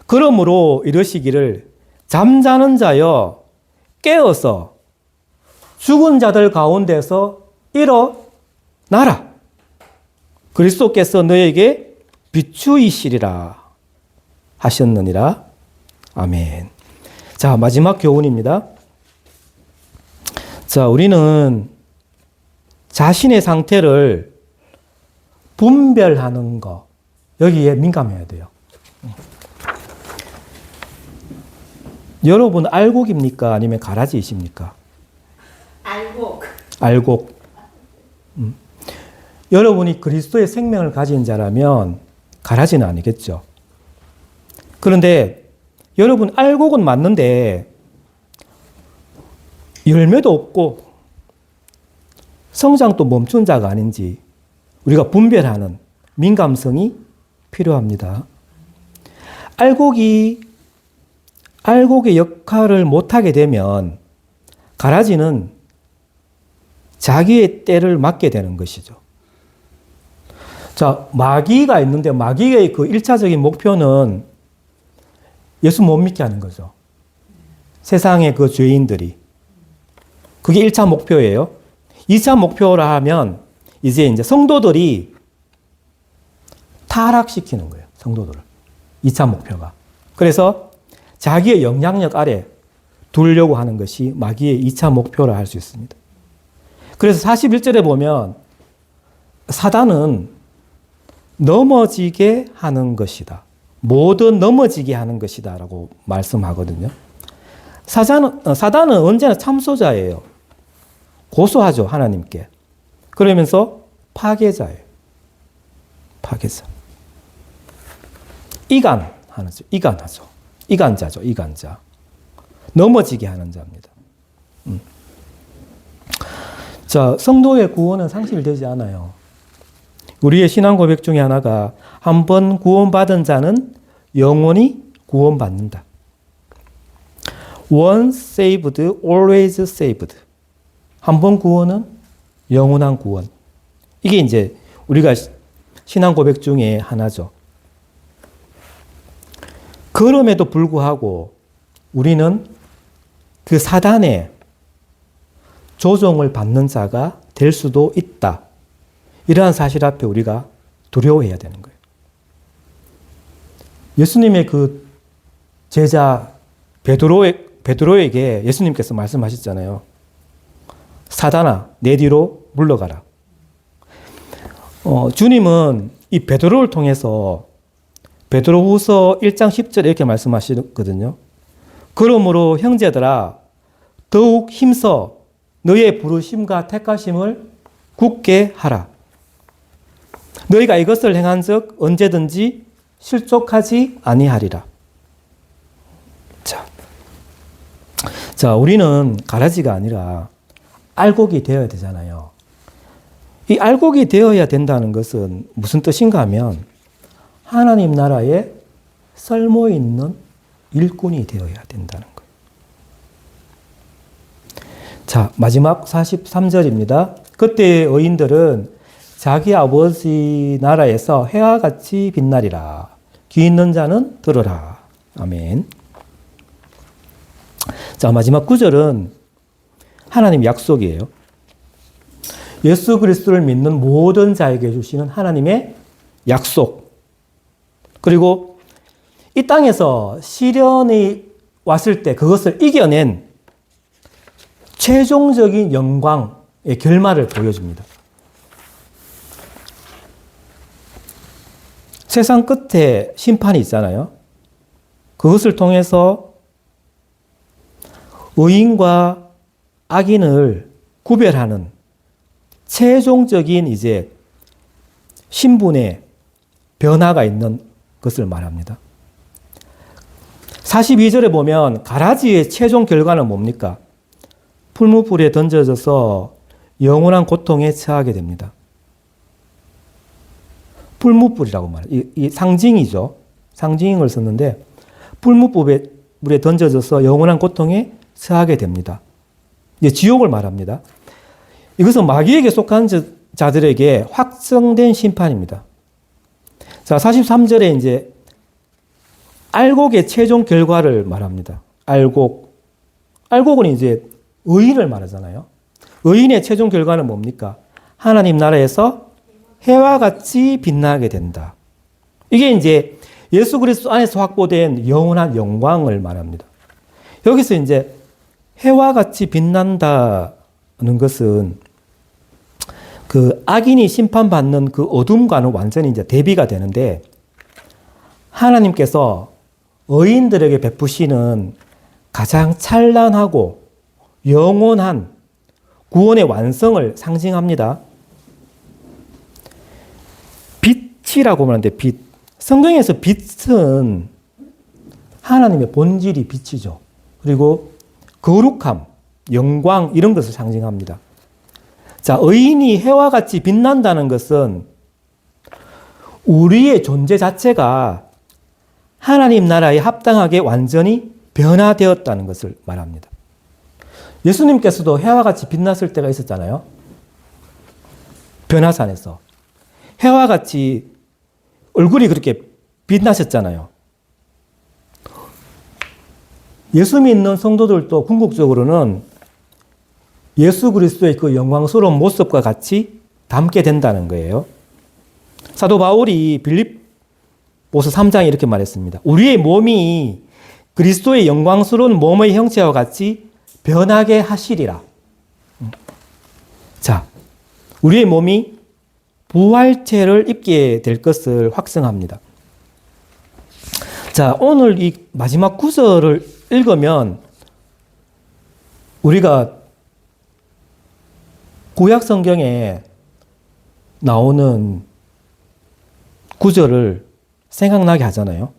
그러므로 이러시기를 잠자는 자여 깨어서 죽은 자들 가운데서 일어나라. 그리스도께서 너에게 비추이시리라 하셨느니라. 아멘. 자, 마지막 교훈입니다. 자, 우리는 자신의 상태를 분별하는 거, 여기에 민감해야 돼요. 여러분, 알곡입니까? 아니면 가라지이십니까? 알곡. 여러분이 그리스도의 생명을 가진 자라면 가라지는 아니겠죠. 그런데 여러분 알곡은 맞는데 열매도 없고 성장도 멈춘 자가 아닌지 우리가 분별하는 민감성이 필요합니다. 알곡의 역할을 못하게 되면 가라지는 자기의 때를 맞게 되는 것이죠. 자, 마귀가 있는데 마귀의 그 1차적인 목표는 예수 못 믿게 하는 거죠. 세상의 그 죄인들이. 그게 1차 목표예요. 2차 목표라 하면 이제 성도들이 타락시키는 거예요. 성도들을. 2차 목표가. 그래서 자기의 영향력 아래 두려고 하는 것이 마귀의 2차 목표라 할 수 있습니다. 그래서 41절에 보면 사단은 넘어지게 하는 것이다. 모든 넘어지게 하는 것이다 라고 말씀하거든요. 사단은 언제나 참소자예요. 고소하죠, 하나님께. 그러면서 파괴자예요. 파괴자. 이간하죠. 이간자죠, 이간자. 넘어지게 하는 자입니다. 자, 성도의 구원은 상실되지 않아요. 우리의 신앙 고백 중에 하나가 한 번 구원받은 자는 영원히 구원받는다. Once saved, always saved. 한 번 구원은 영원한 구원. 이게 이제 우리가 신앙 고백 중에 하나죠. 그럼에도 불구하고 우리는 그 사단의 조종을 받는 자가 될 수도 있다. 이러한 사실 앞에 우리가 두려워해야 되는 거예요. 예수님의 그 제자 베드로에게 예수님께서 말씀하셨잖아요. 사단아, 내 뒤로 물러가라. 주님은 이 베드로를 통해서 베드로후서 1장 10절에 이렇게 말씀하시거든요. 그러므로 형제들아 더욱 힘써 너의 부르심과 택하심을 굳게 하라. 너희가 이것을 행한즉 언제든지 실족하지 아니하리라. 자, 우리는 가라지가 아니라 알곡이 되어야 되잖아요. 이 알곡이 되어야 된다는 것은 무슨 뜻인가 하면 하나님 나라에 쓸모 있는 일꾼이 되어야 된다는 거예요. 자, 마지막 43절입니다. 그때의 의인들은 자기 아버지 나라에서 해와 같이 빛나리라. 귀 있는 자는 들으라. 아멘. 자, 마지막 9절은 하나님 약속이에요. 예수 그리스도를 믿는 모든 자에게 주시는 하나님의 약속. 그리고 이 땅에서 시련이 왔을 때 그것을 이겨낸 최종적인 영광의 결말을 보여줍니다. 세상 끝에 심판이 있잖아요. 그것을 통해서 의인과 악인을 구별하는 최종적인 이제 신분의 변화가 있는 것을 말합니다. 42절에 보면 가라지의 최종 결과는 뭡니까? 풀무불에 던져져서 영원한 고통에 처하게 됩니다. 풀무불이라고 말해요. 이 상징이죠. 상징을 썼는데 풀무불에 던져져서 영원한 고통에 처하게 됩니다. 이제 지옥을 말합니다. 이것은 마귀에게 속한 자들에게 확정된 심판입니다. 자, 43절에 이제 알곡의 최종 결과를 말합니다. 알곡은 이제 의인을 말하잖아요. 의인의 최종 결과는 뭡니까? 하나님 나라에서 해와 같이 빛나게 된다. 이게 이제 예수 그리스도 안에서 확보된 영원한 영광을 말합니다. 여기서 이제 해와 같이 빛난다는 것은 그 악인이 심판받는 그 어둠과는 완전히 이제 대비가 되는데 하나님께서 의인들에게 베푸시는 가장 찬란하고 영원한 구원의 완성을 상징합니다. 빛이라고 하는데 빛. 성경에서 빛은 하나님의 본질이 빛이죠. 그리고 거룩함, 영광 이런 것을 상징합니다. 자, 의인이 해와 같이 빛난다는 것은 우리의 존재 자체가 하나님 나라에 합당하게 완전히 변화되었다는 것을 말합니다. 예수님께서도 해와 같이 빛났을 때가 있었잖아요. 변화산에서. 해와 같이 얼굴이 그렇게 빛나셨잖아요. 예수 믿는 성도들도 궁극적으로는 예수 그리스도의 그 영광스러운 모습과 같이 닮게 된다는 거예요. 사도 바울이 빌립보서 3장에 이렇게 말했습니다. 우리의 몸이 그리스도의 영광스러운 몸의 형체와 같이 변하게 하시리라. 자, 우리의 몸이 부활체를 입게 될 것을 확증합니다. 자, 오늘 이 마지막 구절을 읽으면 우리가 구약 성경에 나오는 구절을 생각나게 하잖아요.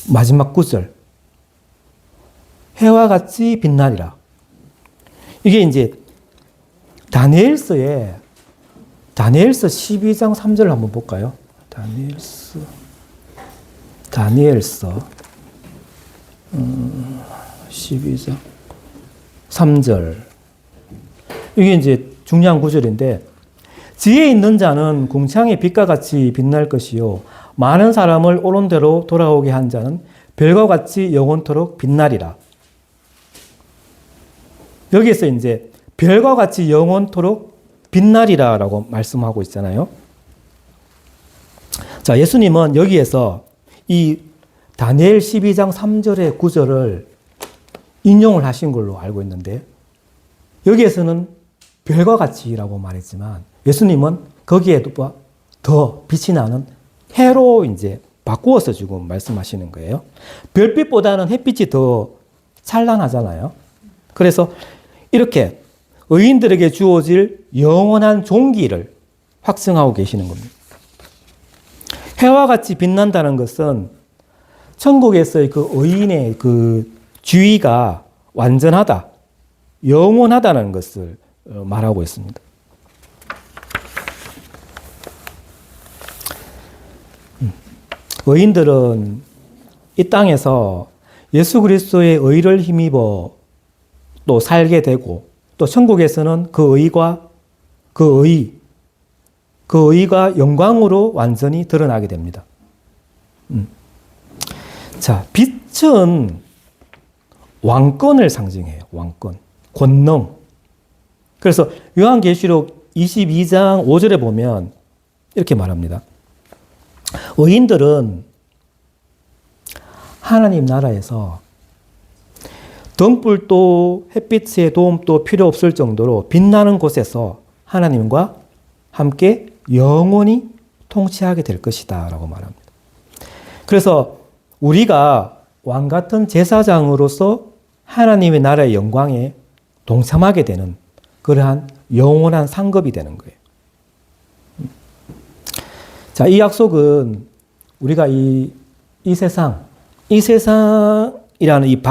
마지막 구절. 해와 같이 빛나리라. 이게 이제 다니엘서 12장 3절을 한번 볼까요? 다니엘서 12장 3절. 이게 이제 중요한 구절인데, 지혜 있는 자는 궁창의 빛과 같이 빛날 것이요 많은 사람을 옳은 대로 돌아오게 한 자는 별과 같이 영원토록 빛나리라. 여기에서 이제 별과 같이 영원토록 빛나리라라고 말씀하고 있잖아요. 자, 예수님은 여기에서 이 다니엘 12장 3절의 구절을 인용을 하신 걸로 알고 있는데, 여기에서는 별과 같이라고 말했지만 예수님은 거기에도 더 빛이 나는 해로 이제 바꾸어서 지금 말씀하시는 거예요. 별빛보다는 햇빛이 더 찬란하잖아요. 그래서 이렇게 의인들에게 주어질 영원한 존귀를 확증하고 계시는 겁니다. 해와 같이 빛난다는 것은 천국에서의 그 의인의 그 지위가 완전하다, 영원하다는 것을 말하고 있습니다. 의인들은 이 땅에서 예수 그리스도의 의를 힘입어 또 살게 되고, 또 천국에서는 그 의가 영광으로 완전히 드러나게 됩니다. 자, 빛은 왕권을 상징해요. 왕권, 권능. 그래서 요한계시록 22장 5절에 보면 이렇게 말합니다. 의인들은 하나님 나라에서 등불도 햇빛의 도움도 필요 없을 정도로 빛나는 곳에서 하나님과 함께 영원히 통치하게 될 것이다 라고 말합니다. 그래서 우리가 왕 같은 제사장으로서 하나님의 나라의 영광에 동참하게 되는 그러한 영원한 상급이 되는 거예요. 자, 이 약속은 우리가 이 세상이라는 이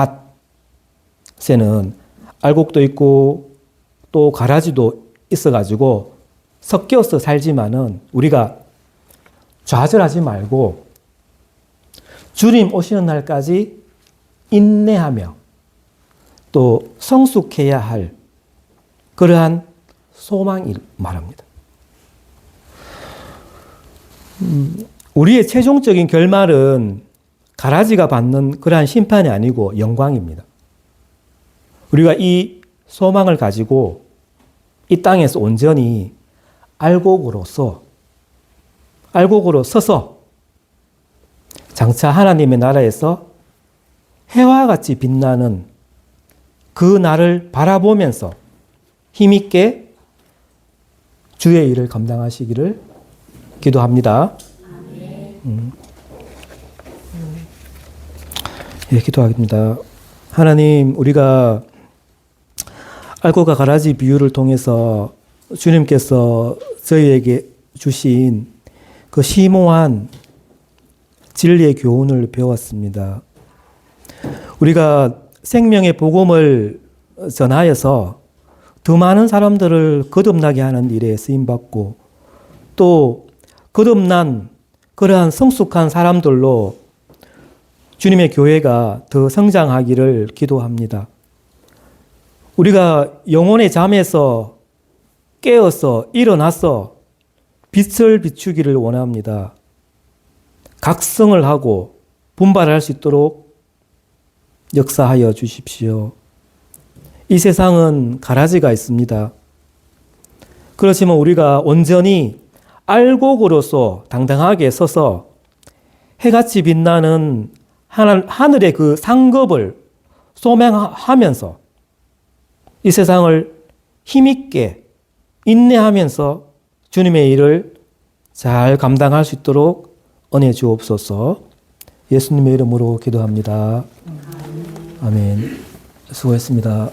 밭에는 알곡도 있고 또 가라지도 있어가지고 섞여서 살지만은 우리가 좌절하지 말고 주님 오시는 날까지 인내하며 또 성숙해야 할 그러한 소망을 말합니다. 우리의 최종적인 결말은 가라지가 받는 그러한 심판이 아니고 영광입니다. 우리가 이 소망을 가지고 이 땅에서 온전히 알곡으로 서서 장차 하나님의 나라에서 해와 같이 빛나는 그 날을 바라보면서 힘있게 주의 일을 감당하시기를 기도합니다. 예, 기도하겠습니다. 하나님, 우리가 알곡과 가라지 비유를 통해서 주님께서 저희에게 주신 그 심오한 진리의 교훈을 배웠습니다. 우리가 생명의 복음을 전하여서 더 많은 사람들을 거듭나게 하는 일에 쓰임받고 또 거듭난 그러한 성숙한 사람들로 주님의 교회가 더 성장하기를 기도합니다. 우리가 영혼의 잠에서 깨어서 일어나서 빛을 비추기를 원합니다. 각성을 하고 분발할 수 있도록 역사하여 주십시오. 이 세상은 가라지가 있습니다. 그렇지만 우리가 온전히 알곡으로서 당당하게 서서 해같이 빛나는 하늘의 그 상급을 소명하면서 이 세상을 힘있게 인내하면서 주님의 일을 잘 감당할 수 있도록 은혜 주옵소서. 예수님의 이름으로 기도합니다. 아멘. 수고했습니다.